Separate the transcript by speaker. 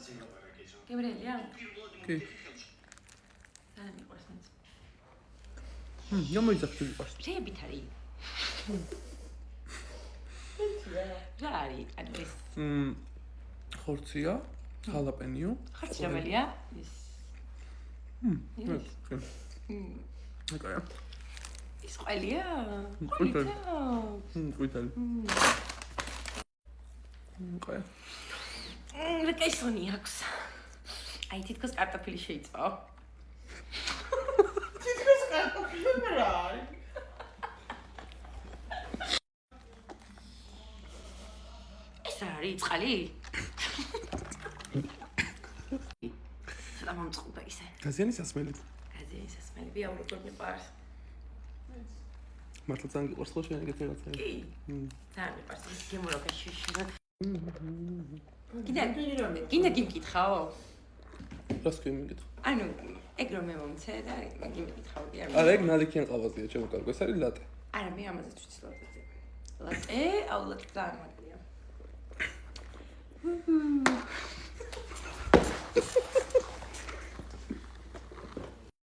Speaker 1: გებრიელია?
Speaker 2: კი.
Speaker 1: რა მიყვარს მეც?
Speaker 2: გამოიძახი მიყვარს.
Speaker 1: რეებით არის. რა არის? ანუ ეს
Speaker 2: ხორცია, ხალაპენიო.
Speaker 1: ხორცი რომელია? ის.
Speaker 2: აკაა.
Speaker 1: ის ყველია?
Speaker 2: ყვითელი. ყვითელი. აკაა.
Speaker 1: რა კაისონი აქვს? აი თითქოს კარტოფილი შეიწვა.
Speaker 3: თითქოს კარტოფილი რა არის?
Speaker 1: ეს რა არის? წყალი? სანამ მომწყუდა ისე.
Speaker 2: გაზიანი სასმელი.
Speaker 1: გაზიანი სასმელი. ვიაუ როგორ მიყვარს?
Speaker 2: მართლა ძალიან გიყვარს ხო შენ ეგეთი რაღაცა?
Speaker 1: კი. ძალიან მიყვარს ის გემუროკა შუშურა. კიდე გიმკითხაო?
Speaker 2: რას კი მიგითხო?
Speaker 1: ანუ ეგ რომ მე მომცე და გიმკითხავდი არ.
Speaker 2: არა ეგ ნალიქიან ყავაზია ჩემო კარგო, ეს არის ლატე.
Speaker 1: არა მე ამაზე ვიცი ლატეზე. ლატე, აუ ლატე ძალიან მაგარია.